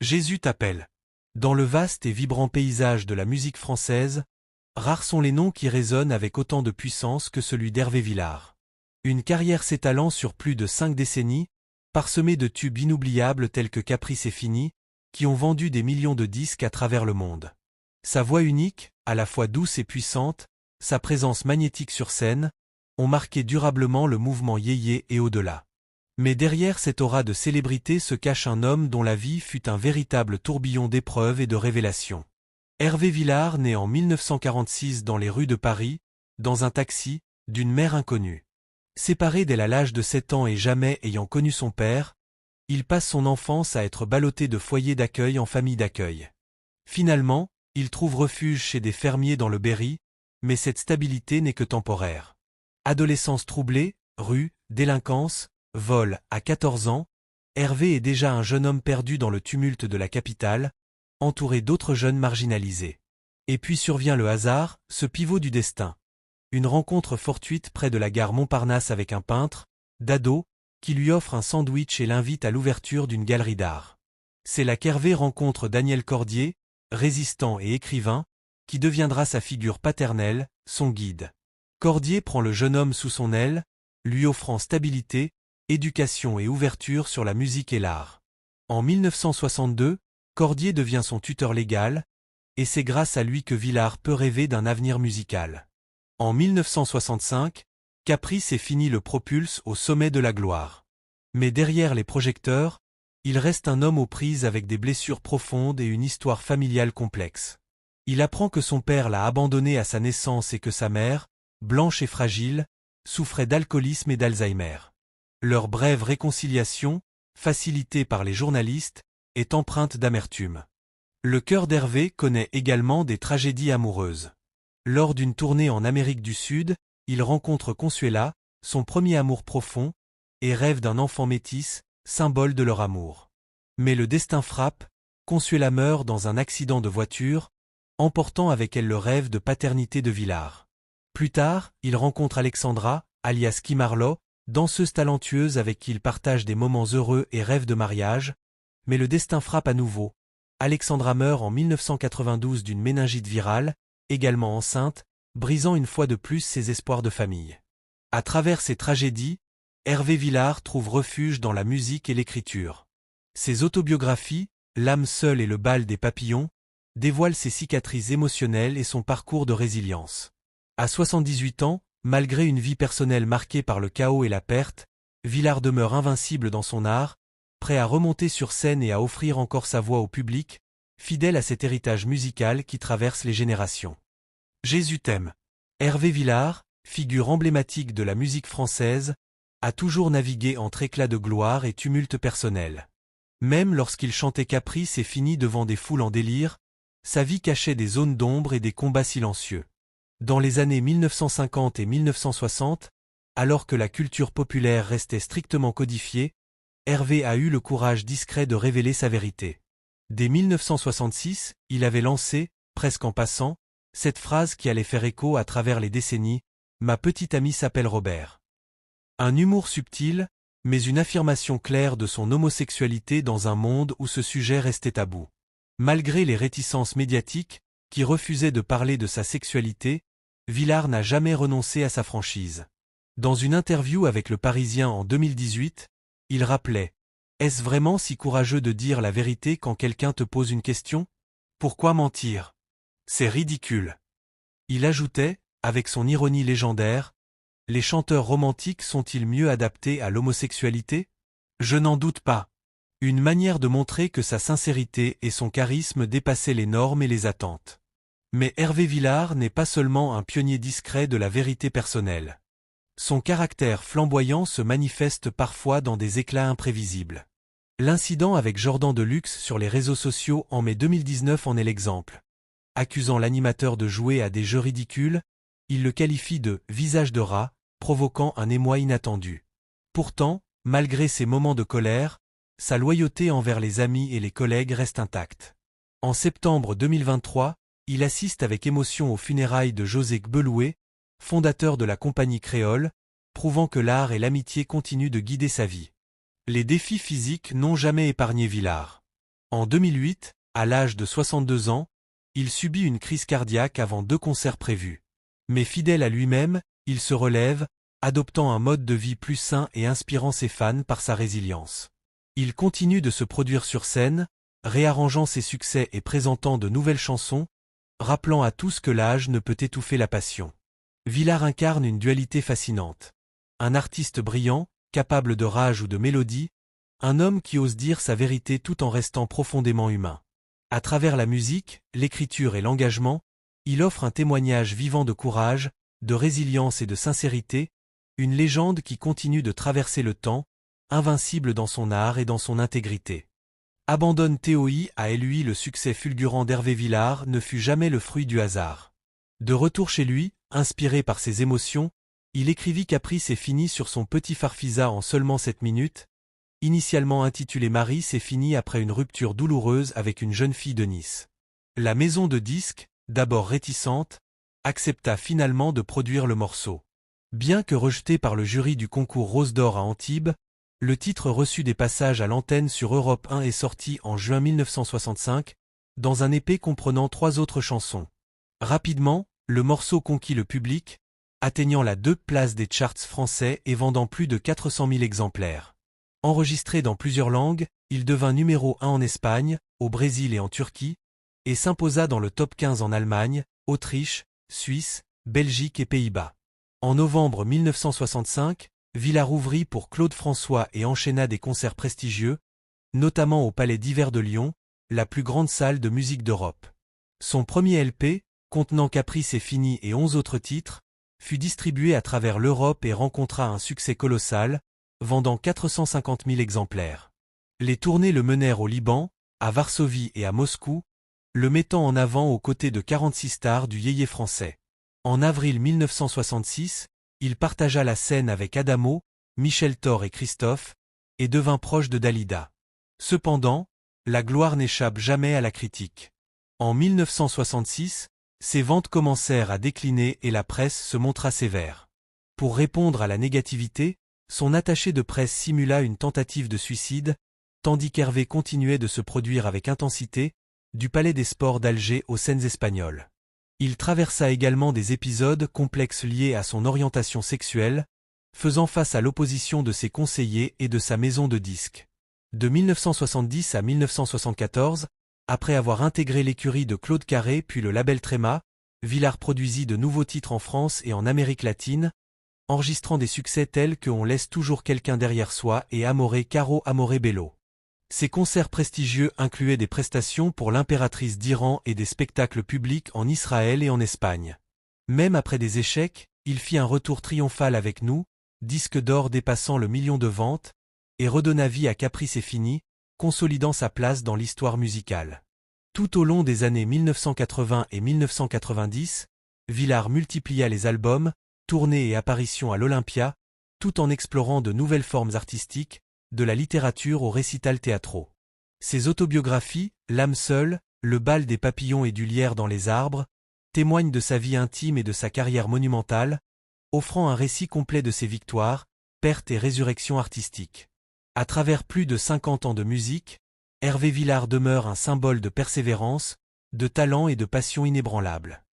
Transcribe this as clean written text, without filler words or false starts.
Jésus t'appelle. Dans le vaste et vibrant paysage de la musique française, rares sont les noms qui résonnent avec autant de puissance que celui d'Hervé Villard. Une carrière s'étalant sur plus de 5 décennies, parsemée de tubes inoubliables tels que Caprice et Fini, qui ont vendu des millions de disques à travers le monde. Sa voix unique, à la fois douce et puissante, sa présence magnétique sur scène, ont marqué durablement le mouvement yéyé et au-delà. Mais derrière cette aura de célébrité se cache un homme dont la vie fut un véritable tourbillon d'épreuves et de révélations. Hervé Villard naît en 1946 dans les rues de Paris, dans un taxi, d'une mère inconnue. Séparé dès l'âge de 7 ans et jamais ayant connu son père, il passe son enfance à être ballotté de foyers d'accueil en famille d'accueil. Finalement, il trouve refuge chez des fermiers dans le Berry, mais cette stabilité n'est que temporaire. Adolescence troublée, rue, délinquance, vol, à 14 ans, Hervé est déjà un jeune homme perdu dans le tumulte de la capitale, entouré d'autres jeunes marginalisés. Et puis survient le hasard, ce pivot du destin. Une rencontre fortuite près de la gare Montparnasse avec un peintre, Dado, qui lui offre un sandwich et l'invite à l'ouverture d'une galerie d'art. C'est là qu'Hervé rencontre Daniel Cordier, résistant et écrivain, qui deviendra sa figure paternelle, son guide. Cordier prend le jeune homme sous son aile, lui offrant stabilité, éducation et ouverture sur la musique et l'art. En 1962, Cordier devient son tuteur légal, et c'est grâce à lui que Villard peut rêver d'un avenir musical. En 1965, Caprice et Fini le propulse au sommet de la gloire. Mais derrière les projecteurs, il reste un homme aux prises avec des blessures profondes et une histoire familiale complexe. Il apprend que son père l'a abandonné à sa naissance et que sa mère, blanche et fragile, souffrait d'alcoolisme et d'Alzheimer. Leur brève réconciliation, facilitée par les journalistes, est empreinte d'amertume. Le cœur d'Hervé connaît également des tragédies amoureuses. Lors d'une tournée en Amérique du Sud, il rencontre Consuela, son premier amour profond, et rêve d'un enfant métis, symbole de leur amour. Mais le destin frappe, Consuela meurt dans un accident de voiture, emportant avec elle le rêve de paternité de Villard. Plus tard, il rencontre Alexandra, alias Kim Arlo, danseuse talentueuse avec qui il partage des moments heureux et rêve de mariage, mais le destin frappe à nouveau. Alexandra meurt en 1992 d'une méningite virale, également enceinte, brisant une fois de plus ses espoirs de famille. À travers ces tragédies, Hervé Villard trouve refuge dans la musique et l'écriture. Ses autobiographies, L'âme seule et le bal des papillons, dévoilent ses cicatrices émotionnelles et son parcours de résilience. À 78 ans, malgré une vie personnelle marquée par le chaos et la perte, Villard demeure invincible dans son art, prêt à remonter sur scène et à offrir encore sa voix au public, fidèle à cet héritage musical qui traverse les générations. Jésus t'aime. Hervé Villard, figure emblématique de la musique française, a toujours navigué entre éclat de gloire et tumulte personnel. Même lorsqu'il chantait Caprice et Fini devant des foules en délire, sa vie cachait des zones d'ombre et des combats silencieux. Dans les années 1950 et 1960, alors que la culture populaire restait strictement codifiée, Hervé a eu le courage discret de révéler sa vérité. Dès 1966, il avait lancé, presque en passant, cette phrase qui allait faire écho à travers les décennies, « Ma petite amie s'appelle Robert ». Un humour subtil, mais une affirmation claire de son homosexualité dans un monde où ce sujet restait tabou. Malgré les réticences médiatiques, qui refusaient de parler de sa sexualité, Villard n'a jamais renoncé à sa franchise. Dans une interview avec Le Parisien en 2018, il rappelait « Est-ce vraiment si courageux de dire la vérité quand quelqu'un te pose une question ? Pourquoi mentir ? C'est ridicule. » Il ajoutait, avec son ironie légendaire, « Les chanteurs romantiques sont-ils mieux adaptés à l'homosexualité ? Je n'en doute pas. » Une manière de montrer que sa sincérité et son charisme dépassaient les normes et les attentes. Mais Hervé Villard n'est pas seulement un pionnier discret de la vérité personnelle. Son caractère flamboyant se manifeste parfois dans des éclats imprévisibles. L'incident avec Jordan Deluxe sur les réseaux sociaux en mai 2019 en est l'exemple. Accusant l'animateur de jouer à des jeux ridicules, il le qualifie de « visage de rat », provoquant un émoi inattendu. Pourtant, malgré ses moments de colère, sa loyauté envers les amis et les collègues reste intacte. En septembre 2023, il assiste avec émotion aux funérailles de José Gbeloué, fondateur de la compagnie créole, prouvant que l'art et l'amitié continuent de guider sa vie. Les défis physiques n'ont jamais épargné Villard. En 2008, à l'âge de 62 ans, il subit une crise cardiaque avant 2 concerts prévus. Mais fidèle à lui-même, il se relève, adoptant un mode de vie plus sain et inspirant ses fans par sa résilience. Il continue de se produire sur scène, réarrangeant ses succès et présentant de nouvelles chansons, rappelant à tous que l'âge ne peut étouffer la passion. Villard incarne une dualité fascinante. Un artiste brillant, capable de rage ou de mélodie, un homme qui ose dire sa vérité tout en restant profondément humain. À travers la musique, l'écriture et l'engagement, il offre un témoignage vivant de courage, de résilience et de sincérité, une légende qui continue de traverser le temps, invincible dans son art et dans son intégrité. Abandonne TOI à lui le succès fulgurant d'Hervé Villard ne fut jamais le fruit du hasard. De retour chez lui, inspiré par ses émotions, il écrivit Caprice est fini sur son petit Farfisa en seulement 7 minutes. Initialement intitulé Marie, c'est fini après une rupture douloureuse avec une jeune fille de Nice. La maison de disques, d'abord réticente, accepta finalement de produire le morceau. Bien que rejeté par le jury du concours Rose d'Or à Antibes, le titre reçut des passages à l'antenne sur Europe 1 et sorti en juin 1965, dans un EP comprenant 3 autres chansons. Rapidement, le morceau conquit le public, atteignant la 2e place des charts français et vendant plus de 400 000 exemplaires. Enregistré dans plusieurs langues, il devint numéro 1 en Espagne, au Brésil et en Turquie, et s'imposa dans le top 15 en Allemagne, Autriche, Suisse, Belgique et Pays-Bas. En novembre 1965, Villard ouvrit pour Claude François et enchaîna des concerts prestigieux, notamment au Palais d'Hiver de Lyon, la plus grande salle de musique d'Europe. Son premier LP, contenant Caprice est fini et 11 autres titres, fut distribué à travers l'Europe et rencontra un succès colossal, vendant 450 000 exemplaires. Les tournées le menèrent au Liban, à Varsovie et à Moscou, le mettant en avant aux côtés de 46 stars du yéyé français. En avril 1966, il partagea la scène avec Adamo, Michel Thor et Christophe, et devint proche de Dalida. Cependant, la gloire n'échappe jamais à la critique. En 1966, ses ventes commencèrent à décliner et la presse se montra sévère. Pour répondre à la négativité, son attaché de presse simula une tentative de suicide, tandis qu'Hervé continuait de se produire avec intensité, du Palais des Sports d'Alger aux scènes espagnoles. Il traversa également des épisodes complexes liés à son orientation sexuelle, faisant face à l'opposition de ses conseillers et de sa maison de disques. De 1970 à 1974, après avoir intégré l'écurie de Claude Carré puis le label Tréma, Villard produisit de nouveaux titres en France et en Amérique latine, enregistrant des succès tels que On laisse toujours quelqu'un derrière soi et Amore Caro Amore Bello. Ces concerts prestigieux incluaient des prestations pour l'impératrice d'Iran et des spectacles publics en Israël et en Espagne. Même après des échecs, il fit un retour triomphal avec Nous, disque d'or dépassant le million de ventes, et redonna vie à Caprice est fini, consolidant sa place dans l'histoire musicale. Tout au long des années 1980 et 1990, Villard multiplia les albums, tournées et apparitions à l'Olympia, tout en explorant de nouvelles formes artistiques, de la littérature aux récitals théâtraux. Ses autobiographies, L'âme seule, Le bal des papillons et du lierre dans les arbres, témoignent de sa vie intime et de sa carrière monumentale, offrant un récit complet de ses victoires, pertes et résurrections artistiques. À travers plus de 50 ans de musique, Hervé Villard demeure un symbole de persévérance, de talent et de passion inébranlable.